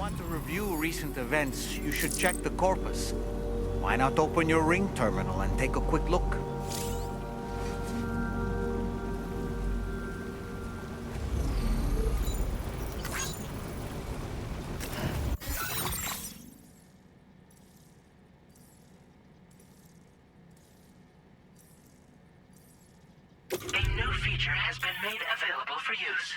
want to review recent events, you should check the corpus. Why not open your ring terminal and take a quick look? A new feature has been made available for use.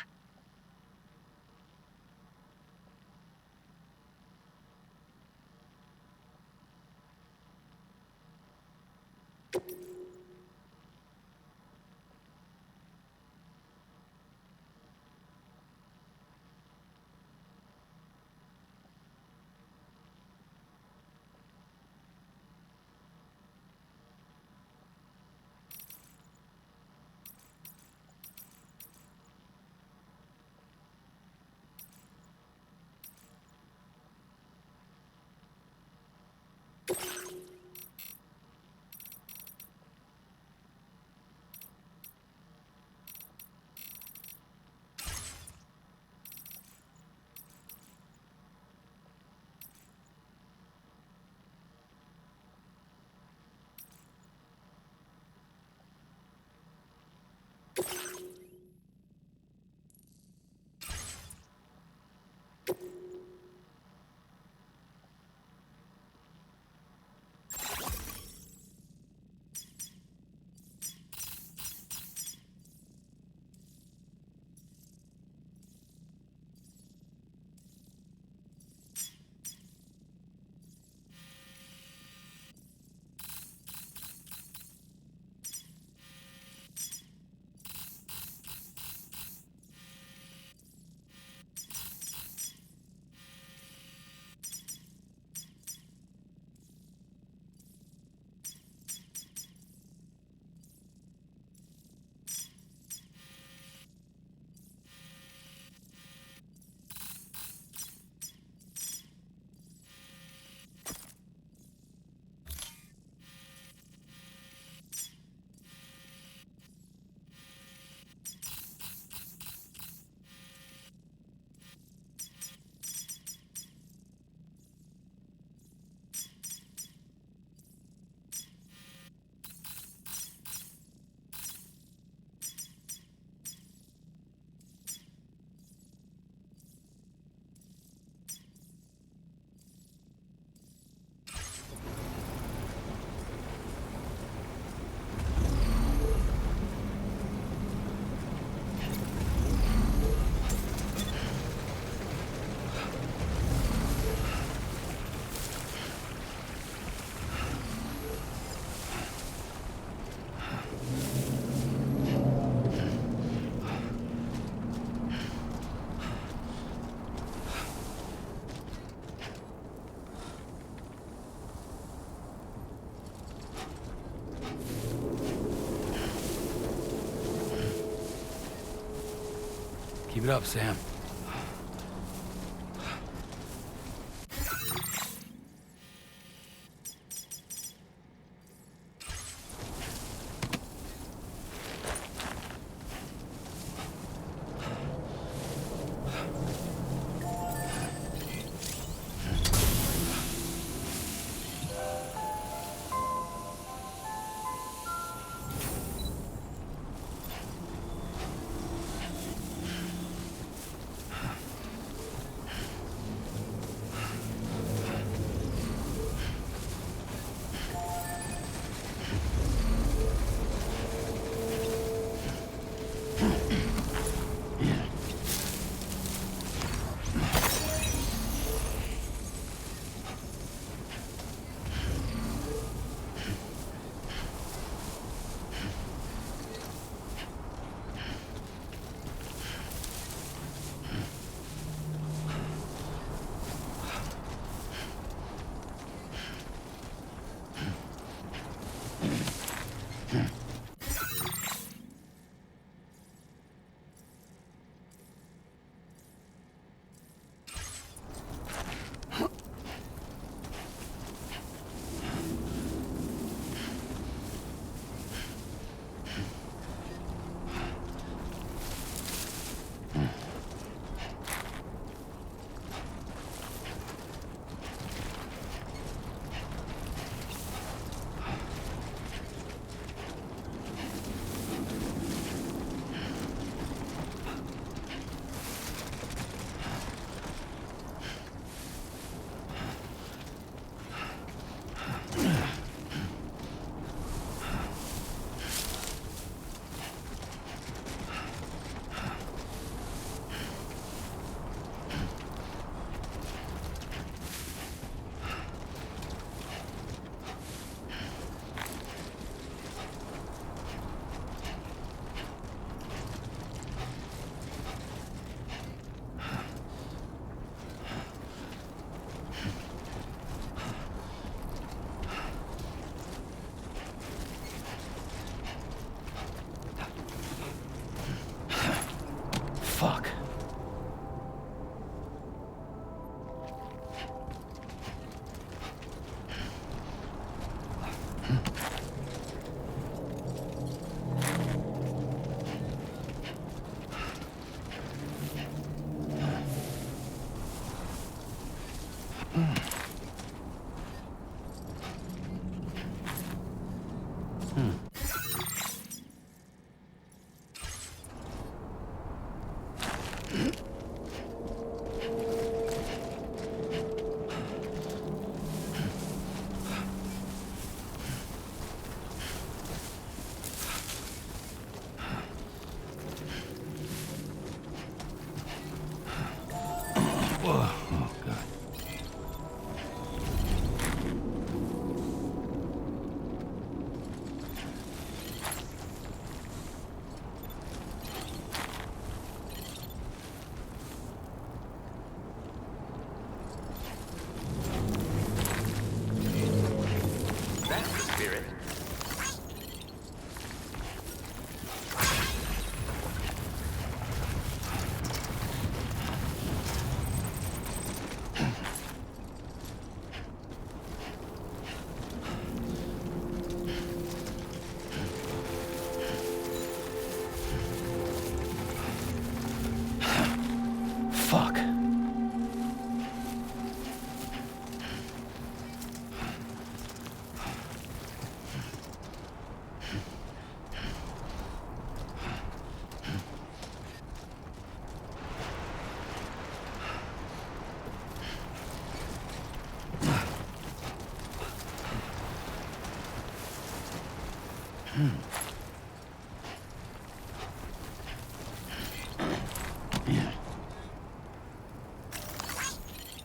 Keep it up, Sam.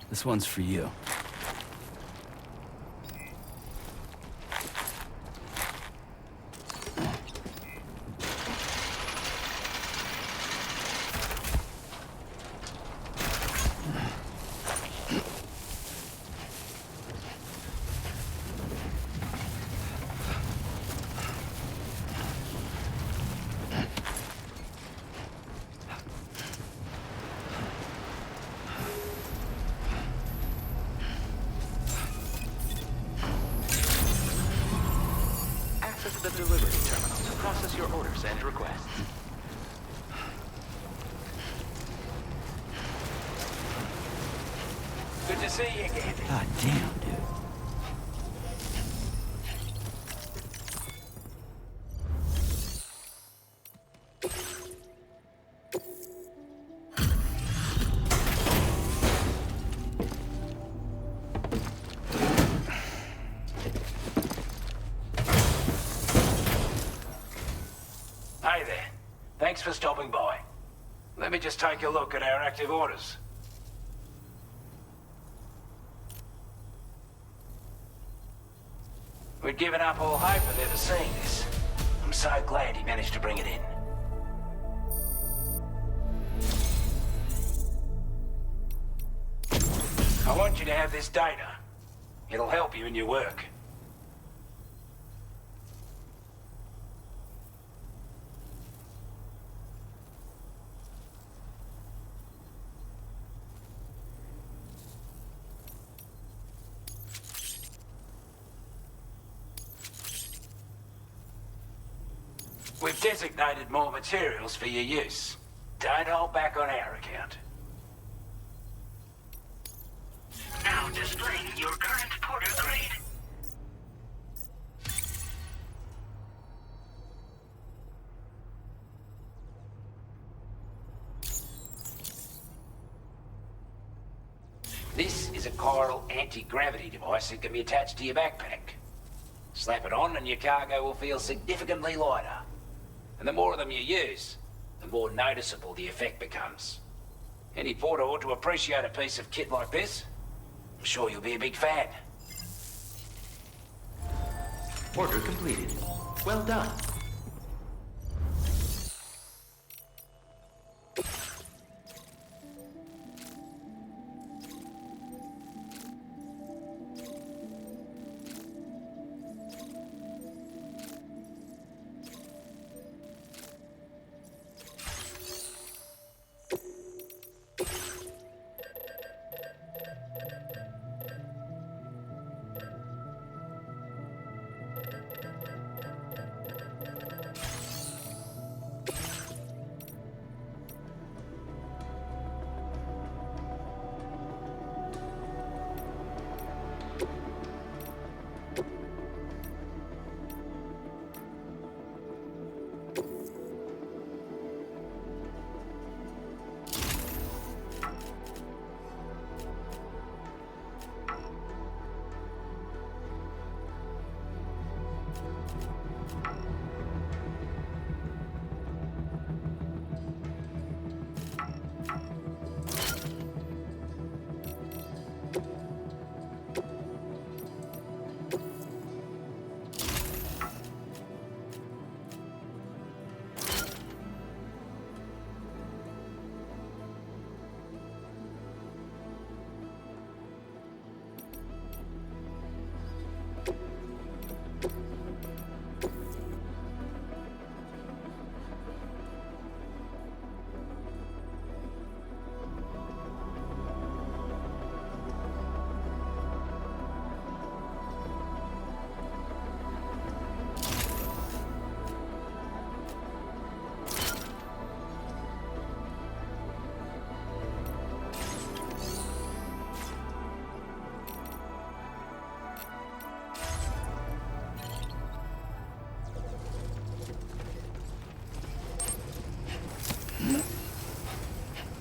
This one's for you. Access the delivery terminal to process your orders and requests. Good to see you again. God damn, dude. Hi there. Thanks for stopping by. Let me just take a look at our active orders. We'd given up all hope of ever seeing this. I'm so glad he managed to bring it in. I want you to have this data. It'll help you in your work. We've designated more materials for your use. Don't hold back on our account. Now displaying your current porter grade. This is a chiral anti-gravity device that can be attached to your backpack. Slap it on and your cargo will feel significantly lighter. And the more of them you use, the more noticeable the effect becomes. Any porter ought to appreciate a piece of kit like this. I'm sure you'll be a big fan. Order completed. Well done.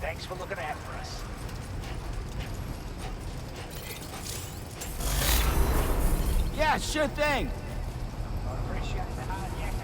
Thanks for looking out for us. Yeah, sure thing. I appreciate the hard yak.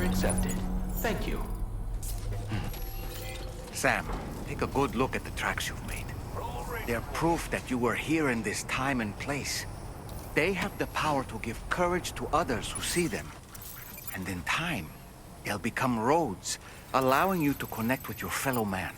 accepted. Thank you. Sam, take a good look at the tracks you've made. They're proof that you were here in this time and place. They have the power to give courage to others who see them. And in time, they'll become roads, allowing you to connect with your fellow man.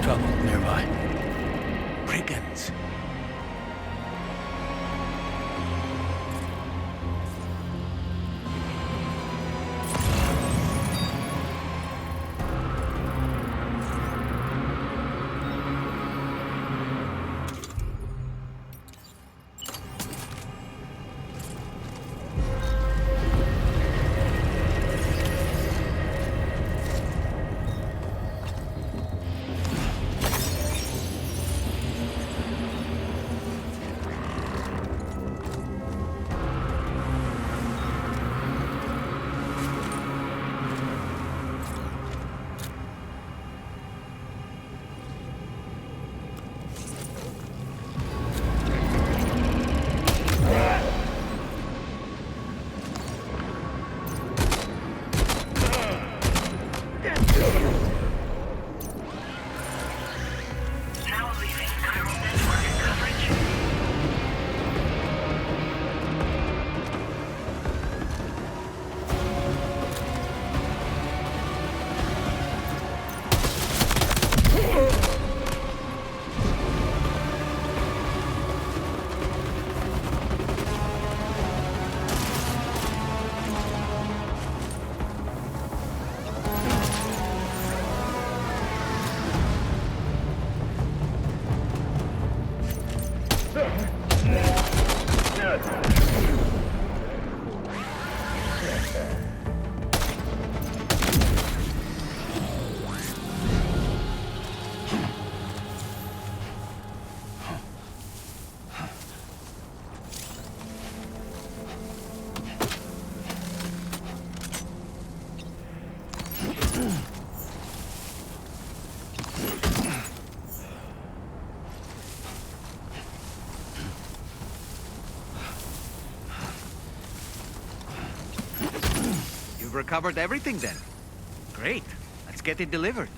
Trouble nearby. Brigands! Now leaving chiral network coverage. You've recovered everything then. Great. Let's get it delivered.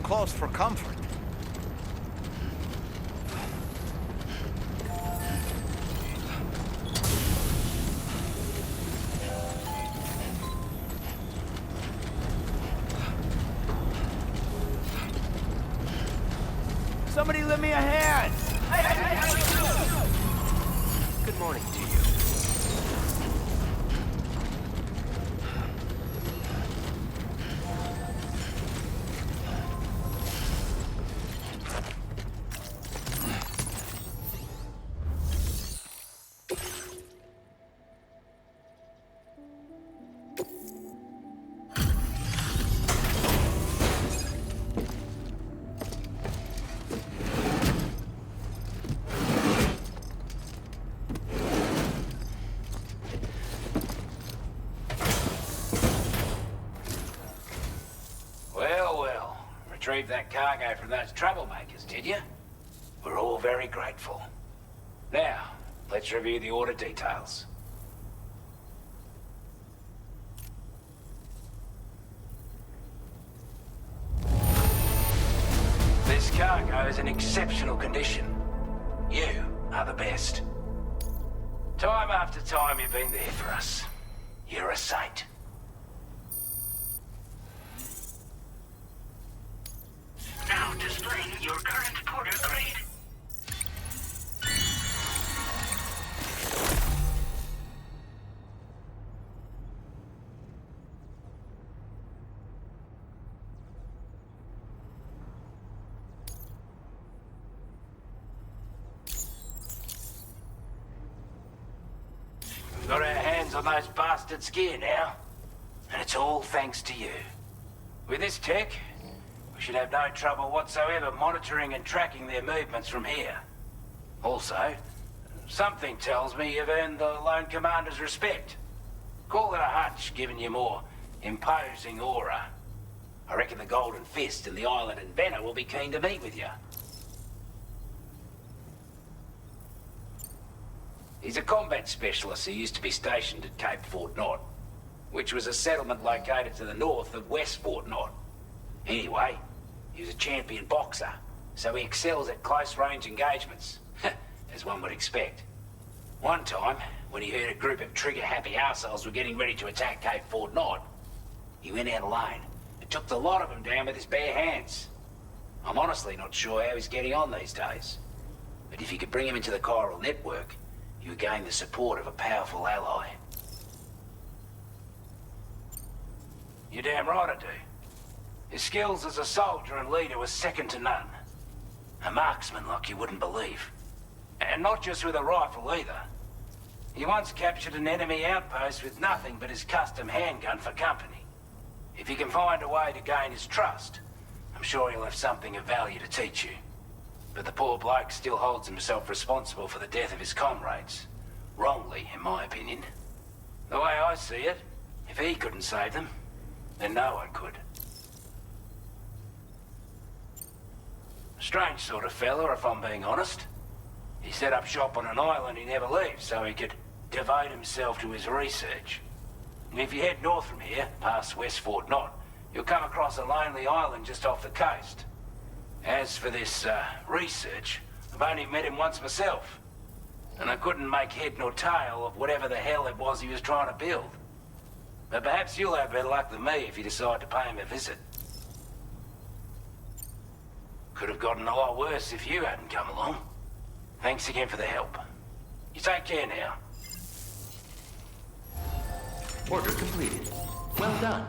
close for comfort. Somebody lend me a hand! Good morning to you. Well. Retrieved that cargo from those troublemakers, did you? We're all very grateful. Now, let's review the order details. This cargo is in exceptional condition. You are the best. Time after time you've been there for us. You're a saint. Now displaying your current porter grade. Got our hands on those bastards' gear now. And it's all thanks to you. With this tech, we should have no trouble whatsoever monitoring and tracking their movements from here. Also, something tells me you've earned the Lone Commander's respect. Call it a hunch, giving you more imposing aura. I reckon the Golden Fist and the Island Inventor will be keen to meet with you. He's a combat specialist who used to be stationed at Cape Fort Knot, which was a settlement located to the north of West Fort Knot. Anyway, he was a champion boxer, so he excels at close-range engagements, as one would expect. One time, when he heard a group of trigger-happy arseholes were getting ready to attack Cape Fort Knot, he went out alone and took the lot of them down with his bare hands. I'm honestly not sure how he's getting on these days, but if you could bring him into the chiral network, you would gain the support of a powerful ally. You're damn right I do. His skills as a soldier and leader were second to none. A marksman like you wouldn't believe. And not just with a rifle either. He once captured an enemy outpost with nothing but his custom handgun for company. If you can find a way to gain his trust, I'm sure he'll have something of value to teach you. But the poor bloke still holds himself responsible for the death of his comrades. Wrongly, in my opinion. The way I see it, if he couldn't save them, then no one could. Strange sort of fella, if I'm being honest. He set up shop on an island he never leaves so he could devote himself to his research. And if you head north from here, past West Fort Knot, you'll come across a lonely island just off the coast. As for this, research, I've only met him once myself. And I couldn't make head nor tail of whatever the hell it was he was trying to build. But perhaps you'll have better luck than me if you decide to pay him a visit. Could have gotten a lot worse if you hadn't come along. Thanks again for the help. You take care now. Order completed. Well done.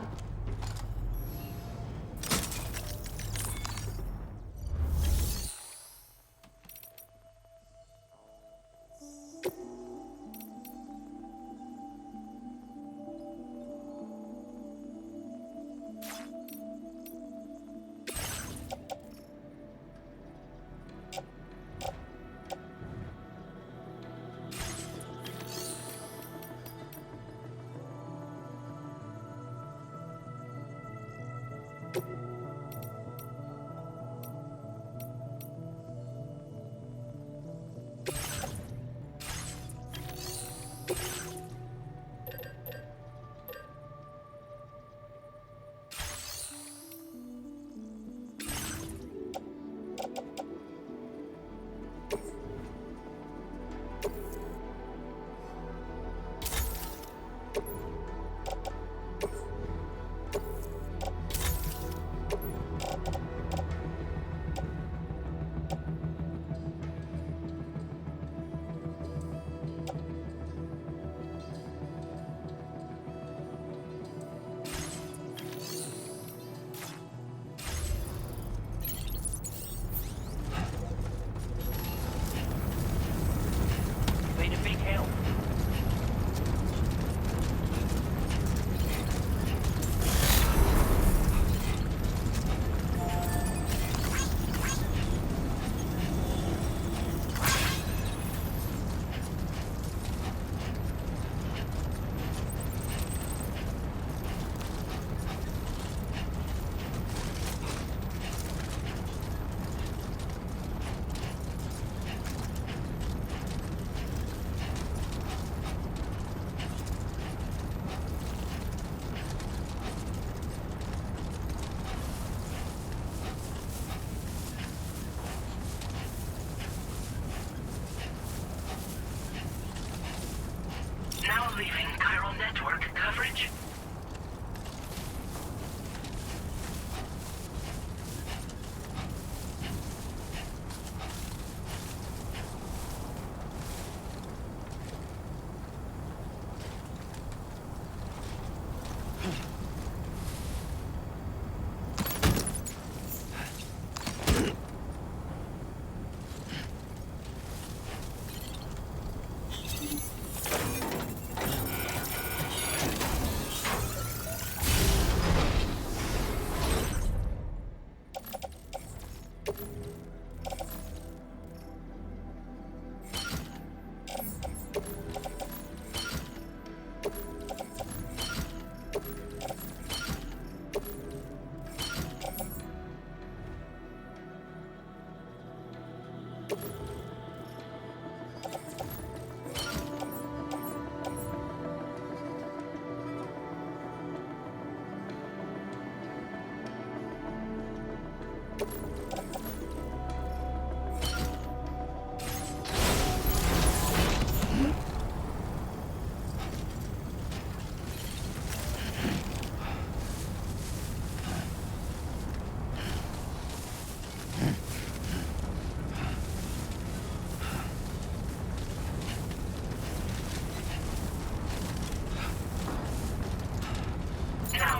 Now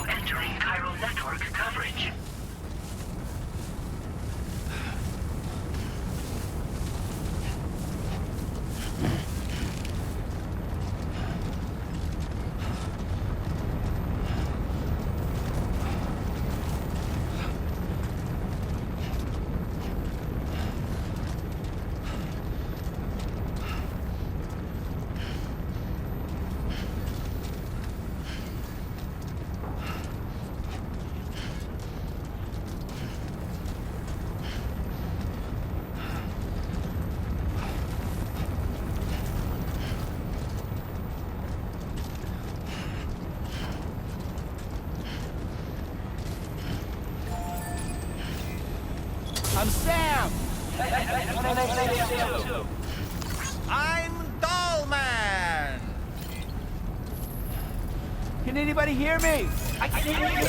entering chiral network coverage. I'm Sam! I'm Dollman! Can anybody hear me? I can't hear you!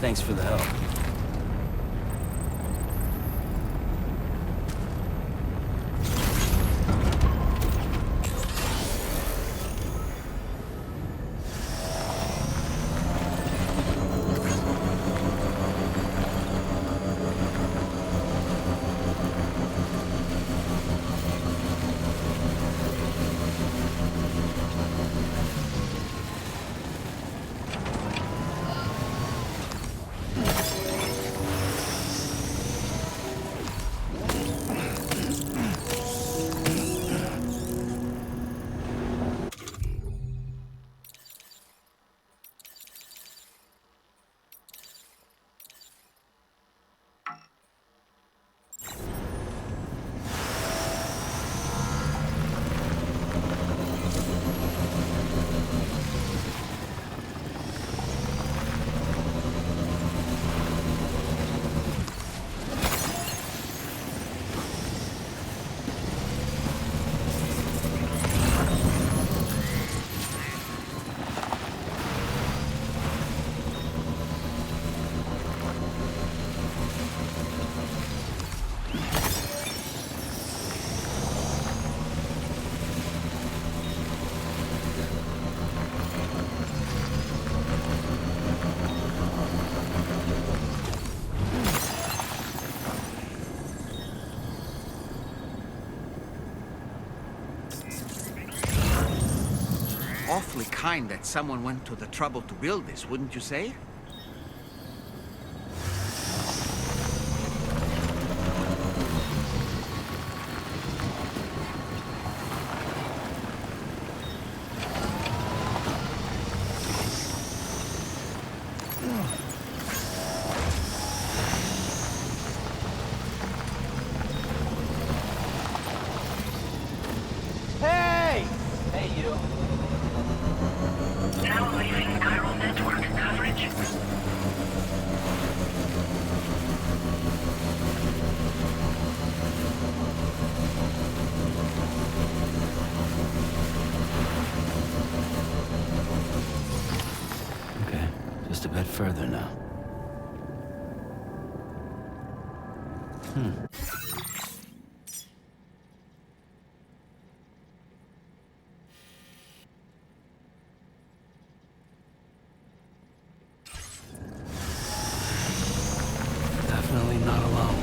Thanks for the help. Awfully kind that someone went to the trouble to build this, wouldn't you say? Hey! Hey, you. Now leaving neural network coverage. Okay, just a bit further now. Definitely not alone.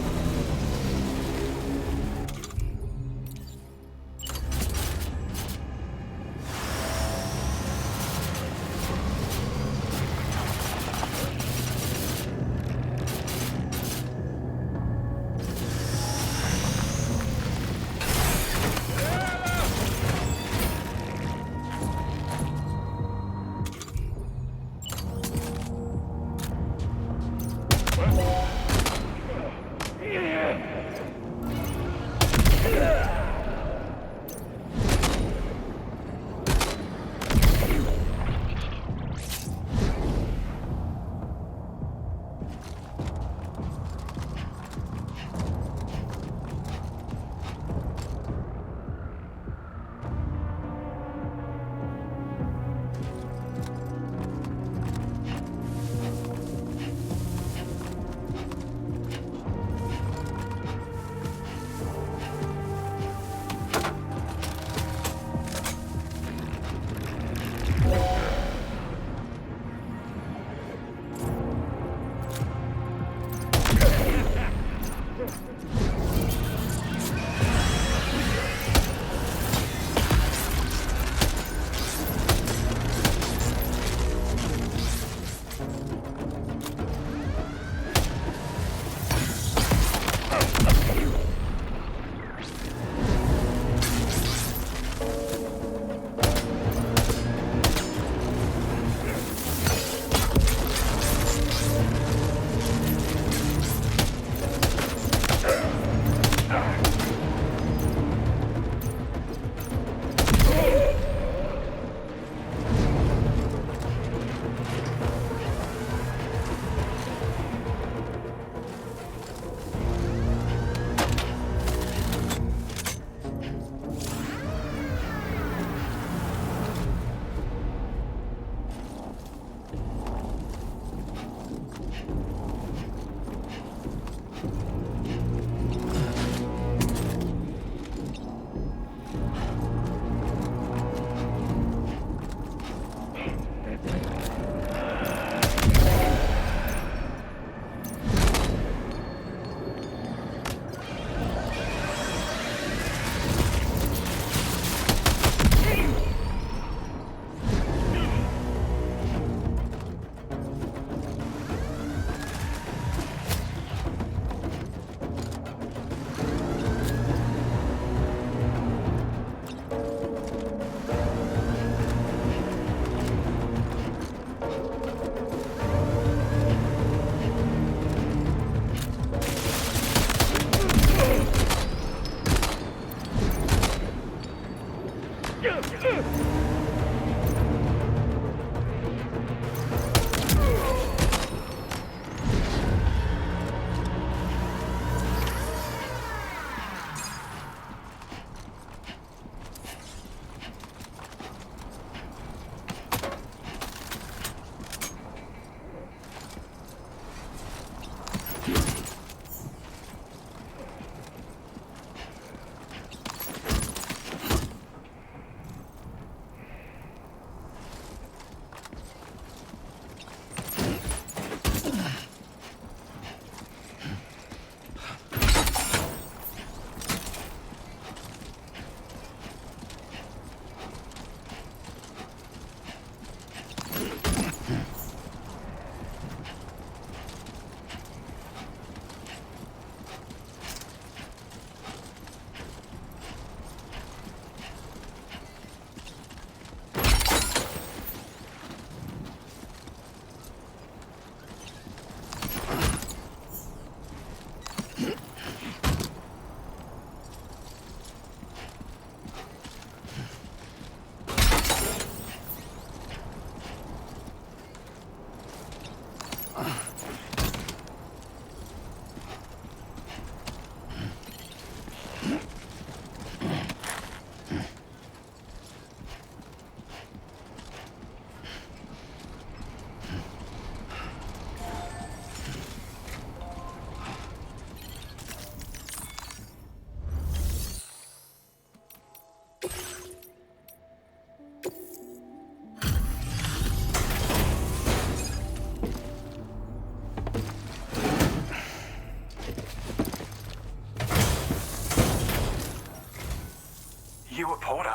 You a porter?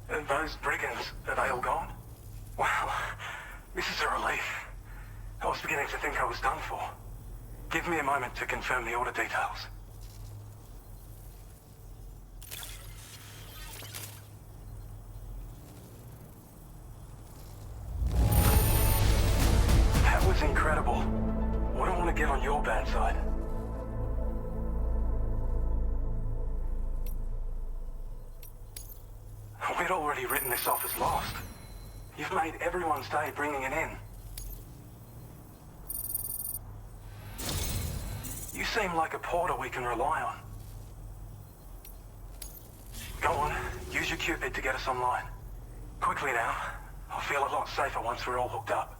And those brigands, are they all gone? Wow, this is a relief. I was beginning to think I was done for. Give me a moment to confirm the order details. That was incredible. Wouldn't want to get on your bad side. We'd already written this off as lost. You've made everyone's day bringing it in. You seem like a porter we can rely on. Go on, use your Cupid to get us online. Quickly now. I'll feel a lot safer once we're all hooked up.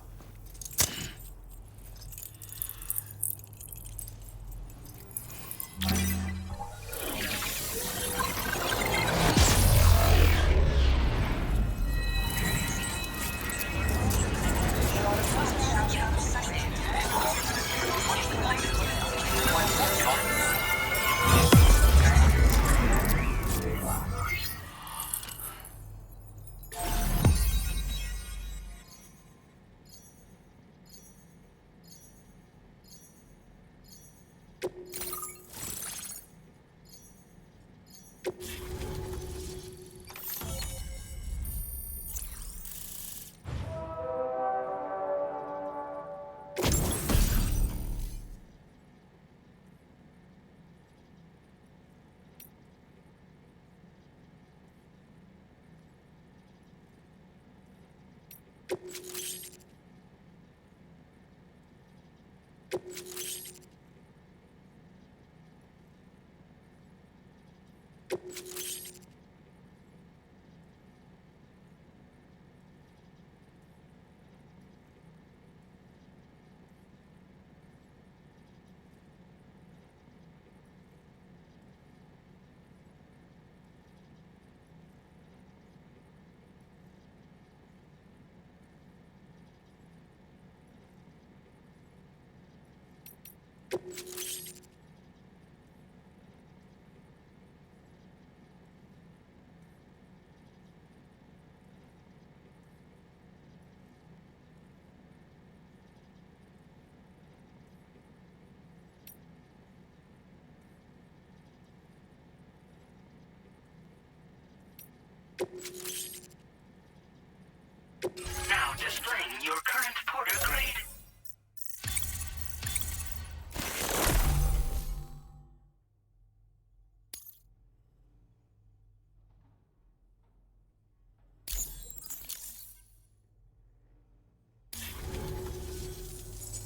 Now displaying your current porter grade.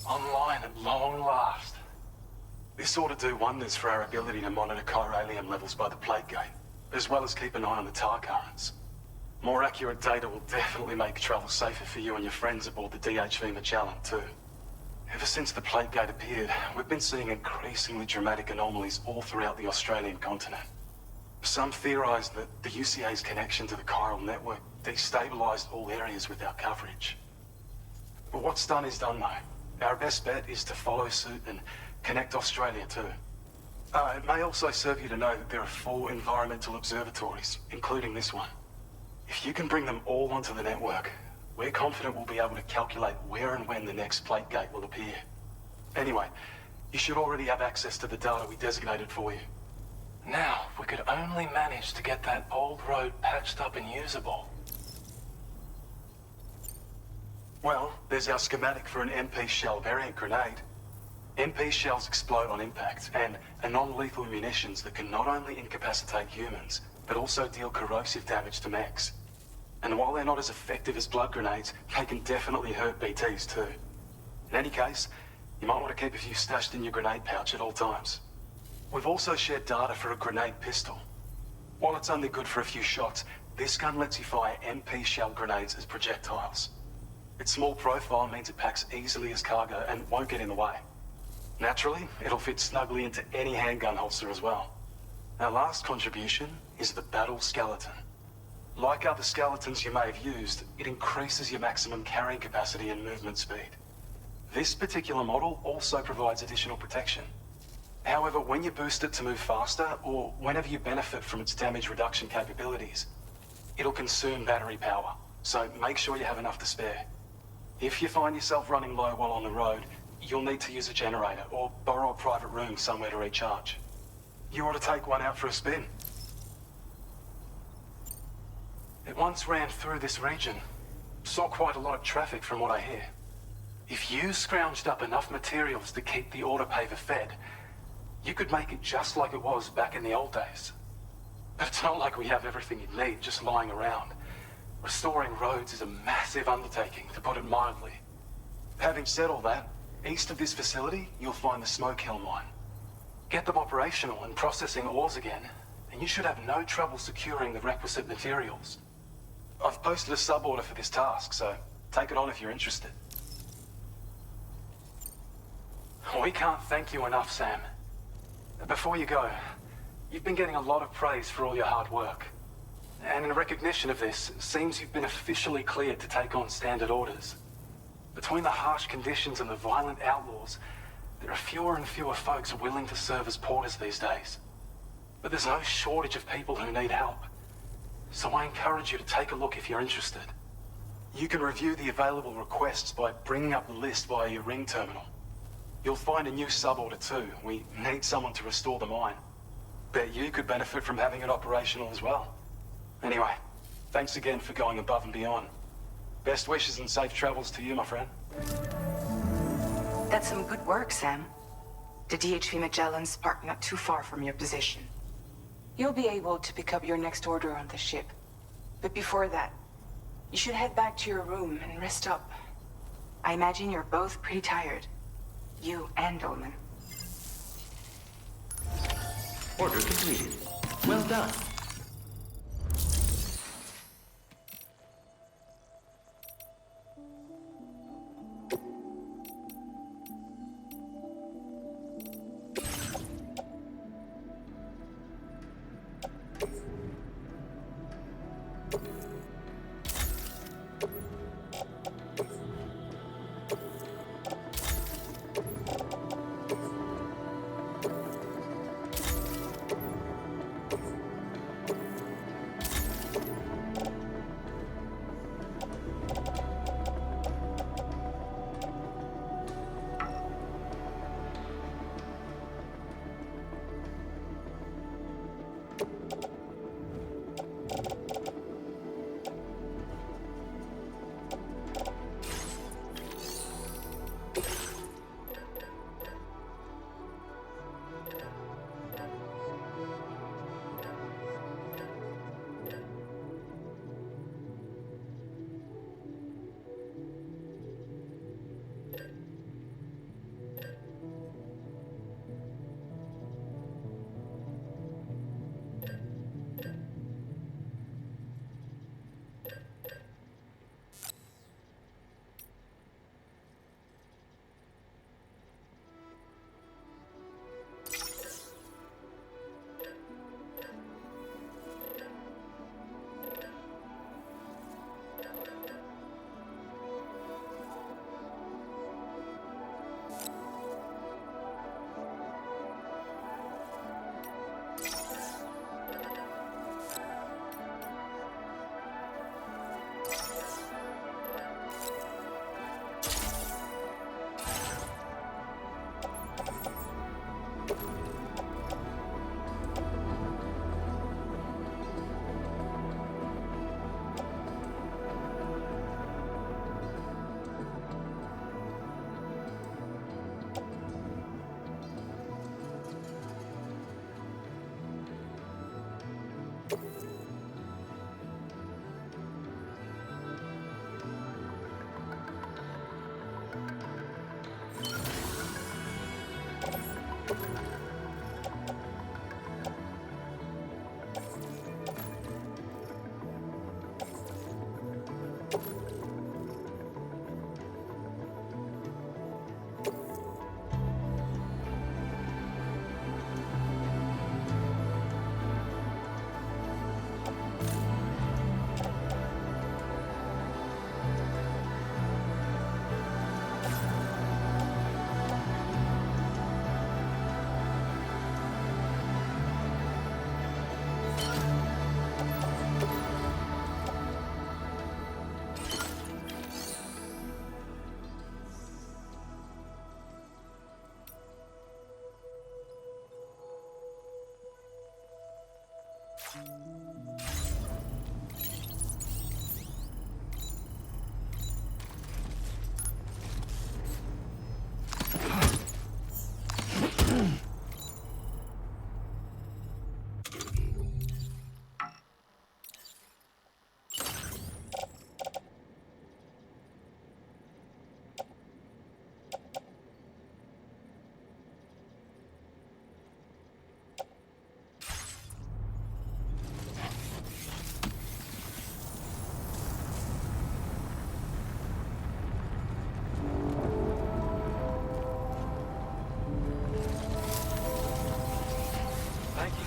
Online at long last. This ought to do wonders for our ability to monitor chiralium levels by the plague gate, as well as keep an eye on the tar currents. More accurate data will definitely make travel safer for you and your friends aboard the DHV Magellan, too. Ever since the plate gate appeared, we've been seeing increasingly dramatic anomalies all throughout the Australian continent. Some theorize that the UCA's connection to the chiral network destabilized all areas with our coverage. But what's done is done, though. Our best bet is to follow suit and connect Australia too. It may also serve you to know that there are 4 environmental observatories, including this one. If you can bring them all onto the network, we're confident we'll be able to calculate where and when the next plate gate will appear. Anyway, you should already have access to the data we designated for you. Now, if we could only manage to get that old road patched up and usable. Well, there's our schematic for an MP shell variant grenade. MP shells explode on impact and are non-lethal munitions that can not only incapacitate humans, but also deal corrosive damage to mechs. And while they're not as effective as blood grenades, they can definitely hurt BTs too. In any case, you might want to keep a few stashed in your grenade pouch at all times. We've also shared data for a grenade pistol. While it's only good for a few shots, this gun lets you fire MP shell grenades as projectiles. Its small profile means it packs easily as cargo and won't get in the way. Naturally, it'll fit snugly into any handgun holster as well. Our last contribution is the battle skeleton. Like other skeletons you may have used, it increases your maximum carrying capacity and movement speed. This particular model also provides additional protection. However, when you boost it to move faster, or whenever you benefit from its damage reduction capabilities, it'll consume battery power, so make sure you have enough to spare. If you find yourself running low while on the road, you'll need to use a generator or borrow a private room somewhere to recharge. You ought to take one out for a spin. It once ran through this region. Saw quite a lot of traffic from what I hear. If you scrounged up enough materials to keep the autopaver fed, you could make it just like it was back in the old days. But it's not like we have everything you need just lying around. Restoring roads is a massive undertaking, to put it mildly. Having said all that, east of this facility, you'll find the Smoke Hill mine. Get them operational and processing ores again, and you should have no trouble securing the requisite materials. I've posted a sub-order for this task, so take it on if you're interested. We can't thank you enough, Sam. Before you go, you've been getting a lot of praise for all your hard work. And in recognition of this, it seems you've been officially cleared to take on standard orders. Between the harsh conditions and the violent outlaws, there are fewer and fewer folks willing to serve as porters these days. But there's no shortage of people who need help. So I encourage you to take a look if you're interested. You can review the available requests by bringing up the list via your ring terminal. You'll find a new sub-order too. We need someone to restore the mine. Bet you could benefit from having it operational as well. Anyway, thanks again for going above and beyond. Best wishes and safe travels to you, my friend. That's some good work, Sam. The DHV Magellan's parked not too far from your position. You'll be able to pick up your next order on the ship. But before that, you should head back to your room and rest up. I imagine you're both pretty tired. You and Dolman. Order completed. Well done.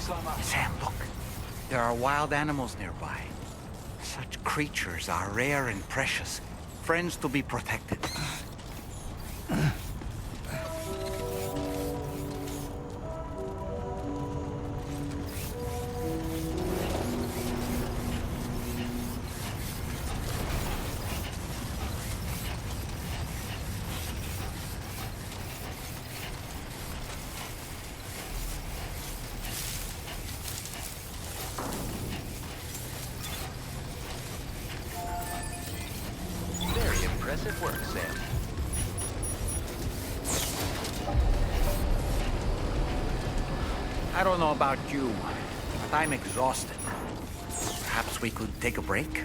Sam, look. There are wild animals nearby. Such creatures are rare and precious. Friends to be protected. Very impressive work, Sam. I don't know about you, but I'm exhausted. Perhaps we could take a break?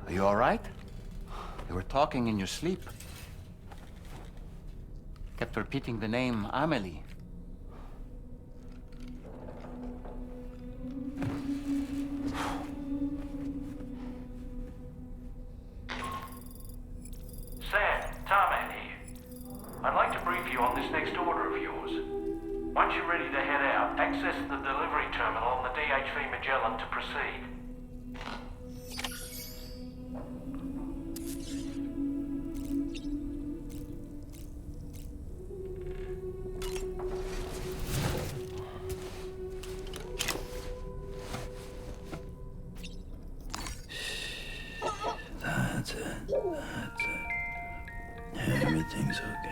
Are you all right? You were talking in your sleep. Kept repeating the name Amelie. Sam, Tarman here. I'd like to brief you on this next order of yours. Once you're ready to head out, access the delivery terminal on the DHV Magellan to proceed. That's it. That's it. Everything's okay.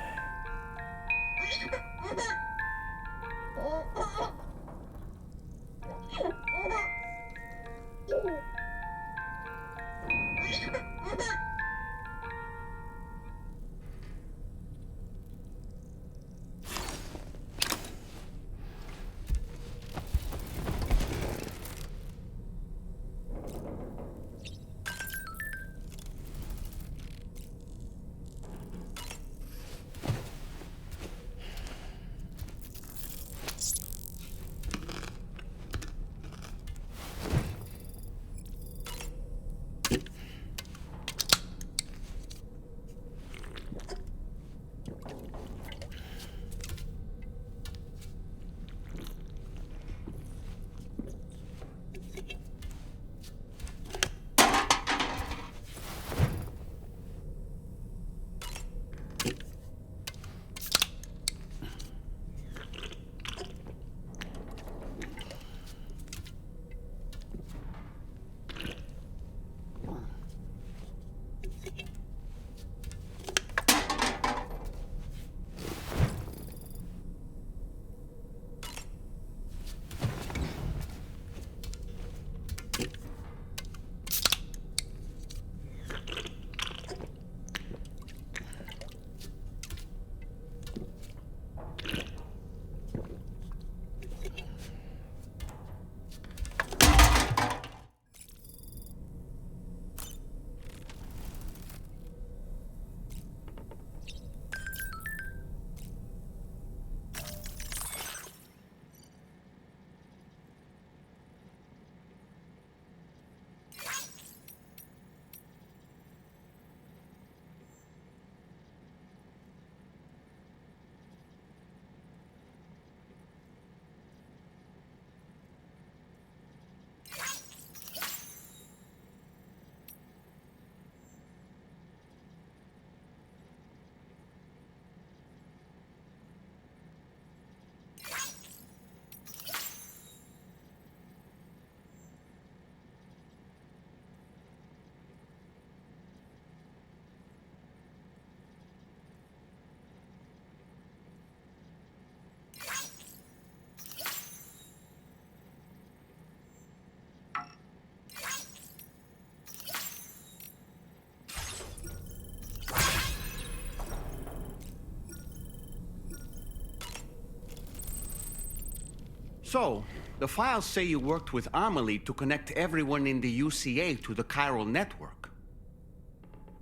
So, the files say you worked with Amelie to connect everyone in the UCA to the chiral network.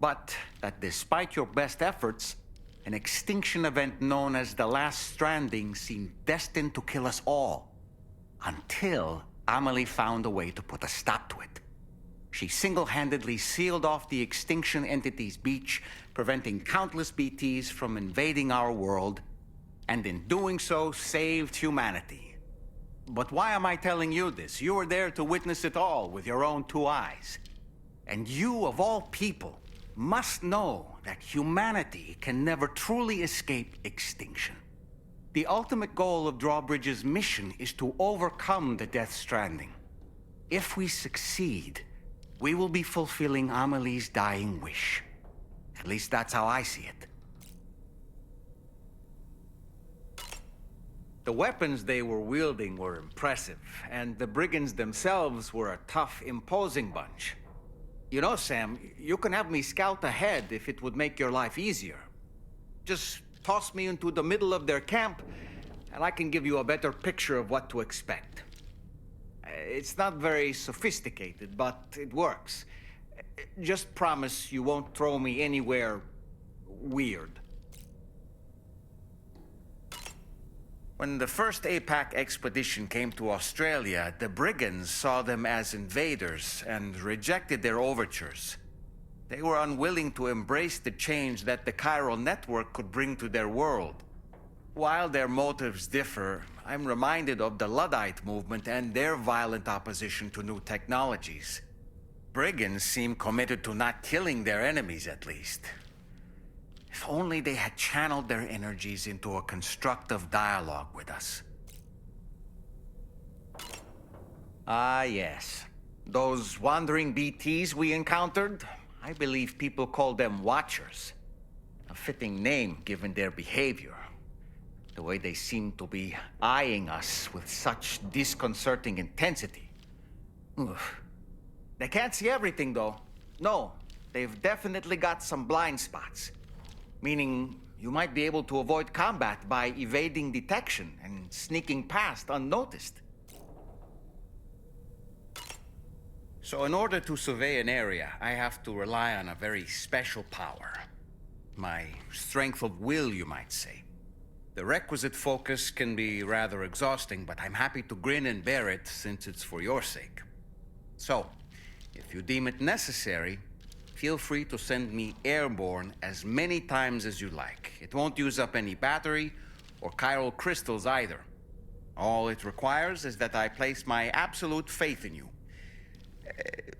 But that despite your best efforts, an extinction event known as the Last Stranding seemed destined to kill us all. Until Amelie found a way to put a stop to it. She single-handedly sealed off the extinction entity's beach, preventing countless BTs from invading our world, and in doing so, saved humanity. But why am I telling you this? You were there to witness it all with your own two eyes. And you, of all people, must know that humanity can never truly escape extinction. The ultimate goal of Drawbridge's mission is to overcome the Death Stranding. If we succeed, we will be fulfilling Amelie's dying wish. At least that's how I see it. The weapons they were wielding were impressive, and the brigands themselves were a tough, imposing bunch. You know, Sam, you can have me scout ahead if it would make your life easier. Just toss me into the middle of their camp, and I can give you a better picture of what to expect. It's not very sophisticated, but it works. Just promise you won't throw me anywhere weird. When the first APAC expedition came to Australia, the brigands saw them as invaders and rejected their overtures. They were unwilling to embrace the change that the chiral network could bring to their world. While their motives differ, I'm reminded of the Luddite movement and their violent opposition to new technologies. Brigands seem committed to not killing their enemies, at least. If only they had channeled their energies into a constructive dialogue with us. Ah, yes. Those wandering BTs we encountered, I believe people call them Watchers. A fitting name given their behavior. The way they seem to be eyeing us with such disconcerting intensity. Oof. They can't see everything, though. No, they've definitely got some blind spots. Meaning, you might be able to avoid combat by evading detection and sneaking past unnoticed. So in order to survey an area, I have to rely on a very special power. My strength of will, you might say. The requisite focus can be rather exhausting, but I'm happy to grin and bear it since it's for your sake. So, if you deem it necessary, feel free to send me airborne as many times as you like. It won't use up any battery or chiral crystals either. All it requires is that I place my absolute faith in you.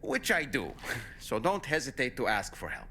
Which I do, so don't hesitate to ask for help.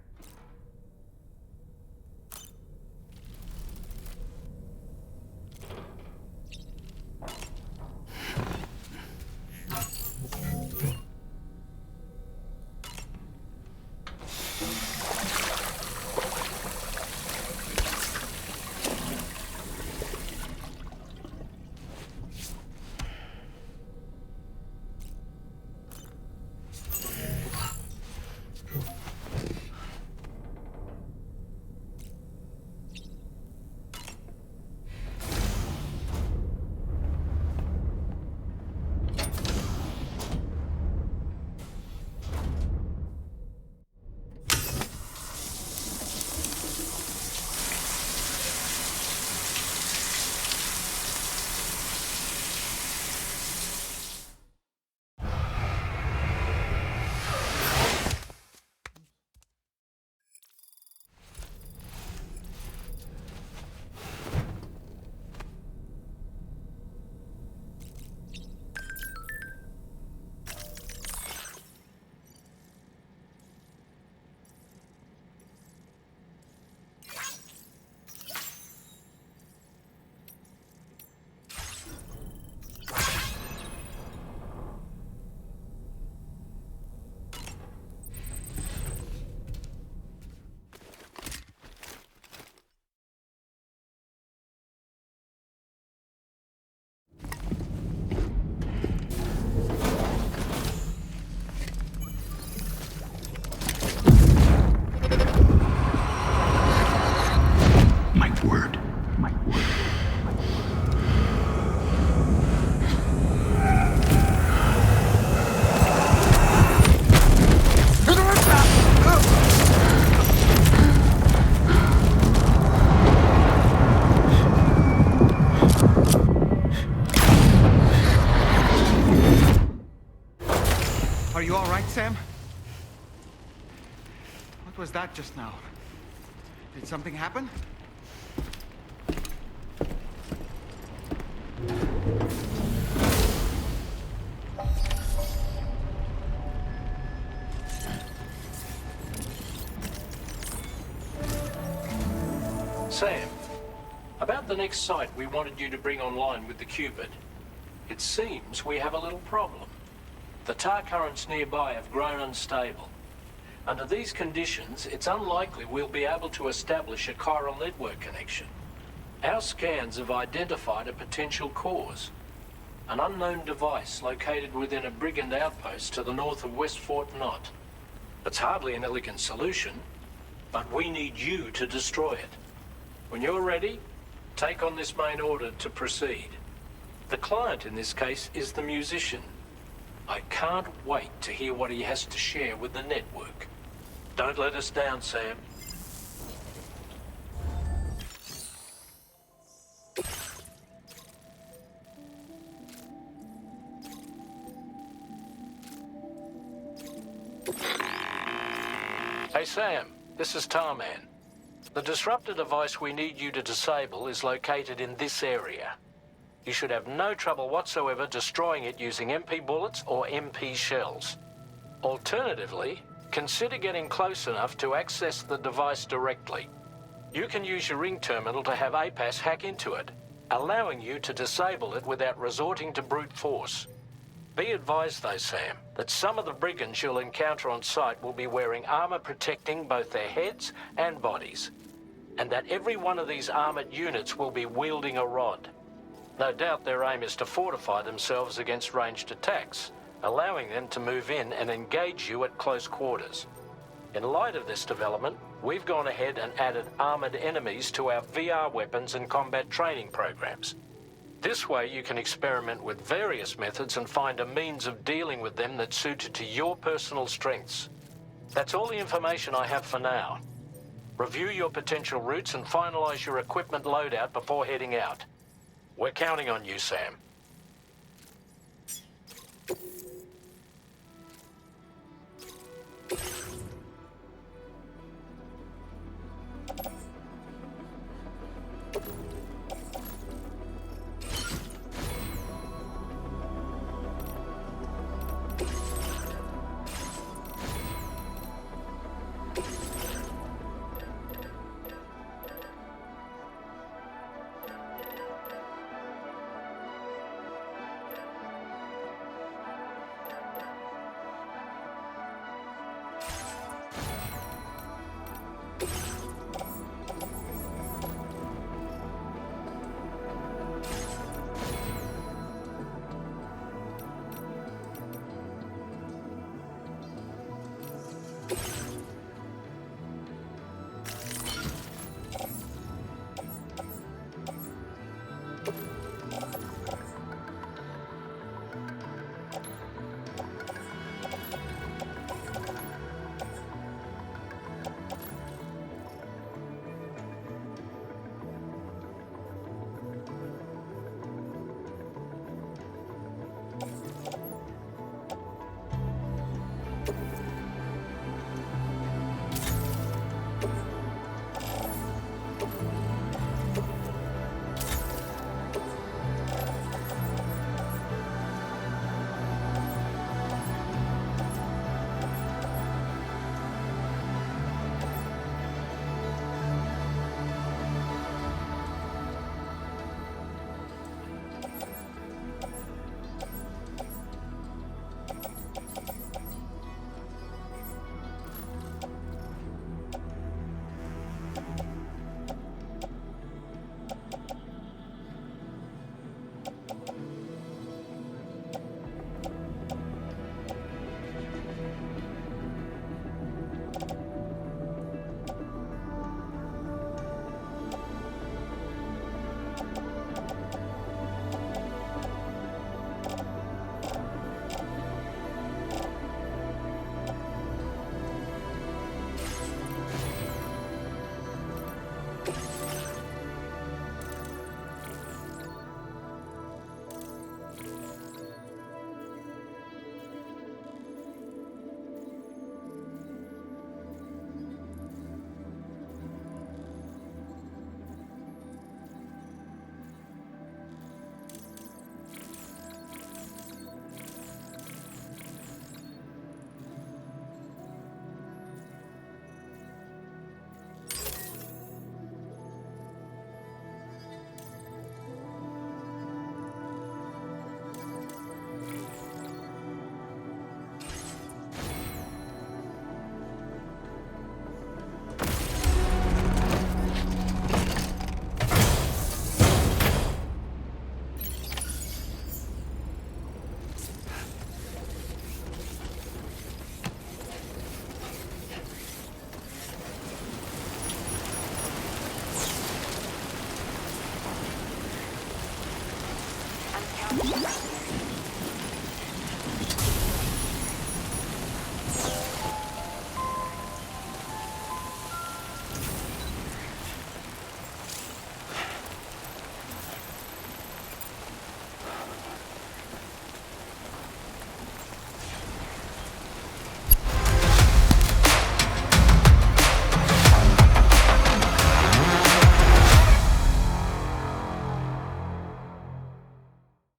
Are you all right, Sam? What was that just now? Did something happen? Sam, about the next site we wanted you to bring online with the Cupid. It seems we have a little problem. The tar currents nearby have grown unstable. Under these conditions, it's unlikely we'll be able to establish a chiral network connection. Our scans have identified a potential cause. An unknown device located within a brigand outpost to the north of West Fort Knott. It's hardly an elegant solution, but we need you to destroy it. When you're ready, take on this main order to proceed. The client in this case is the musician. I can't wait to hear what he has to share with the network. Don't let us down, Sam. Hey, Sam, this is Tarman. The disruptor device we need you to disable is located in this area. You should have no trouble whatsoever destroying it using MP bullets or MP shells. Alternatively, consider getting close enough to access the device directly. You can use your ring terminal to have APAS hack into it, allowing you to disable it without resorting to brute force. Be advised though, Sam, that some of the brigands you'll encounter on site will be wearing armor protecting both their heads and bodies, and that every one of these armored units will be wielding a rod. No doubt their aim is to fortify themselves against ranged attacks, allowing them to move in and engage you at close quarters. In light of this development, we've gone ahead and added armored enemies to our VR weapons and combat training programs. This way you can experiment with various methods and find a means of dealing with them that's suited to your personal strengths. That's all the information I have for now. Review your potential routes and finalize your equipment loadout before heading out. We're counting on you, Sam.